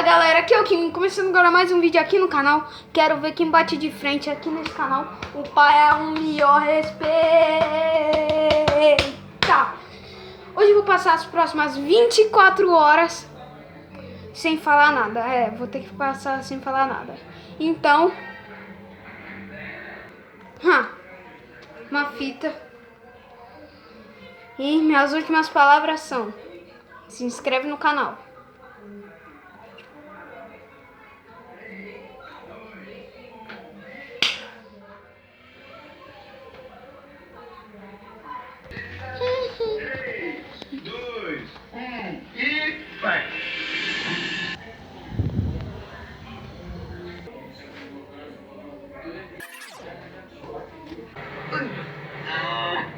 galera, aqui é o Kim, começando agora mais um vídeo aqui no canal. Quero ver quem bate de frente aqui nesse canal. O pai é um melhor respeita. Hoje eu vou passar as próximas 24 horas sem falar nada. Vou ter que passar sem falar nada. Então, uma fita. E minhas últimas palavras são: se inscreve no canal.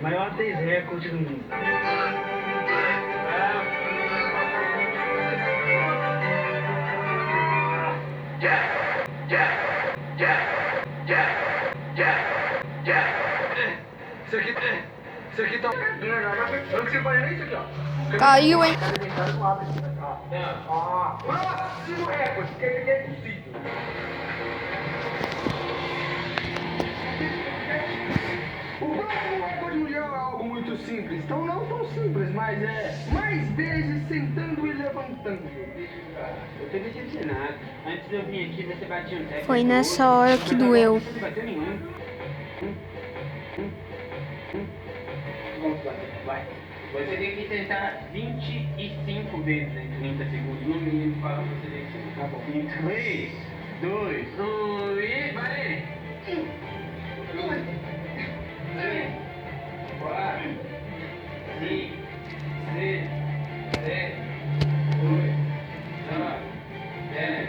Maior 10 recorde do mundo. Isso aqui tá. Eu não sei fazer nem isso aqui, ó. Caiu, hein? Próximo recorde, que é possível. O próximo recorde mundial é algo muito simples. Então não tão simples, mas é mais vezes sentando e levantando. Eu tenho que te ensinar. Antes de eu vir aqui, você batia um teco. Foi nessa hora que doeu. Você não bateu nenhum. Vai. Você tem que tentar 25 vezes em 30 segundos. No mínimo, fala pra você tem que. Tá bom. 3, 2, 1 e vai! 4, 5, 6, 7, 8, 9, 10,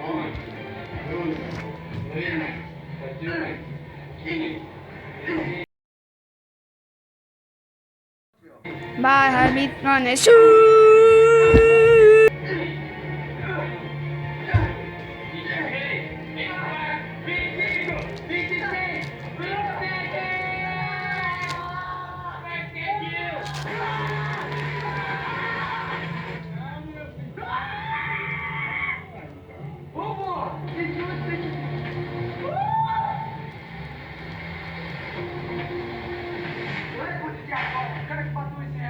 11, 12, 13, 14, 15, 16. Vai, Arbitron.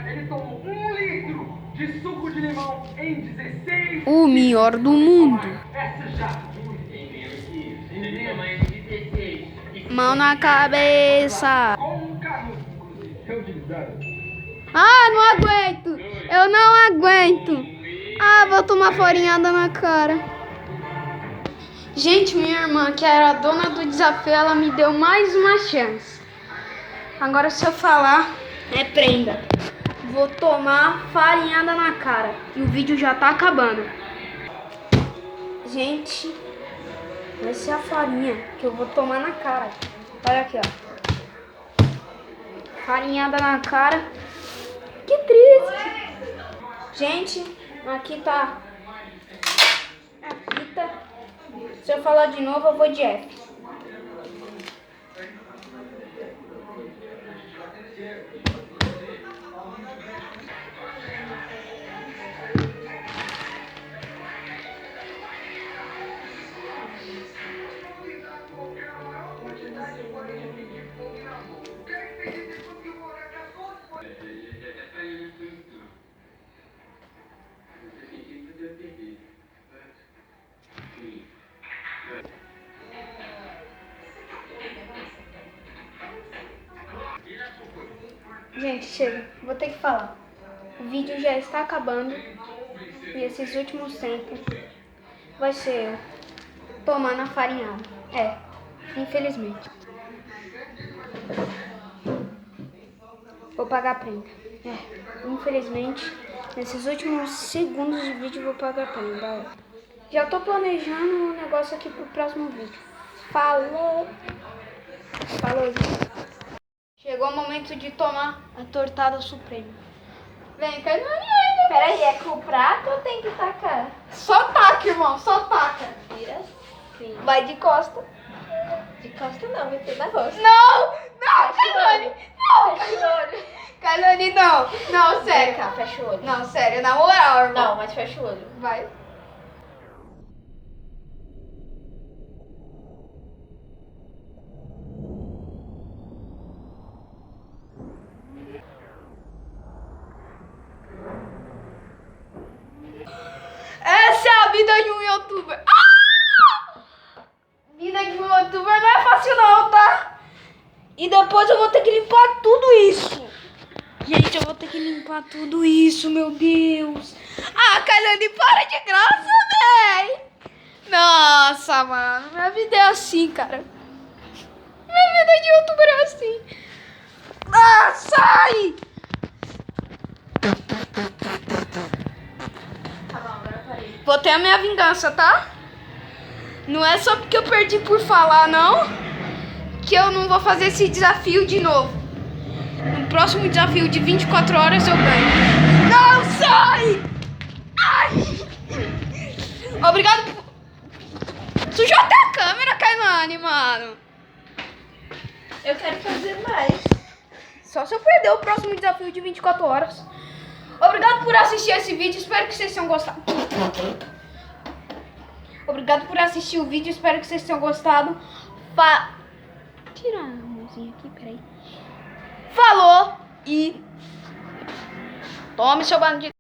Ele tomou 1 litro de suco de limão em 16 O melhor do mundo. Essa já. Tem menos que isso. Ainda tem tamanho de 16. Mão na cabeça. Com um canudo, inclusive. Reutilizado. Não aguento. Eu não aguento. Vou tomar farinhada na cara. Gente, minha irmã, que era a dona do desafio, ela me deu mais uma chance. Agora, se eu falar, é prenda. Vou tomar farinhada na cara. E o vídeo já tá acabando. Gente, essa é a farinha que eu vou tomar na cara. Olha aqui, ó. Farinhada na cara. Que triste. Gente, aqui tá a fita. Se eu falar de novo, eu vou de F. Gente, chega. Vou ter que falar. O vídeo já está acabando. E esses últimos tempos vai ser eu tomando a farinhada. Infelizmente. Vou pagar a prenda. Infelizmente, nesses últimos segundos de vídeo vou pagar a prenda. Já tô planejando um negócio aqui pro próximo vídeo. Falou, gente. Chegou o momento de tomar a tortada suprema. Vem, Carolina. Peraí, é com o prato ou tem que tacar? Só taca, irmão, só taca. Vira assim. Vai de costa. De costa não, vai ter na roça. Não, Fecha o Carolina. olho. Não, Fecha o olho. Carolina, não. Não, Vem sério. cá, fecha o olho. Não, sério, na moral, irmão. Não, mas fecha o olho. Vai. depois eu vou ter que limpar tudo isso. Gente, eu vou ter que limpar tudo isso, meu Deus. Ah, Kailane, para de graça, véi. Nossa, mano. Minha vida é assim, cara. Minha vida de youtuber é assim. Ah, sai! Tá bom, agora eu parei. Vou ter a minha vingança, tá? Não é só porque eu perdi por falar, não, que eu não vou fazer esse desafio de novo. No próximo desafio de 24 horas eu ganho. Não, sai! Ai! Obrigado por... Sujou até a câmera, Kailane, mano. Eu quero fazer mais. Só se eu perder o próximo desafio de 24 horas. Obrigado por assistir esse vídeo, espero que vocês tenham gostado. Obrigado por assistir o vídeo, espero que vocês tenham gostado. Tirar a mãozinha aqui, peraí. Falou e... Tome seu banho de...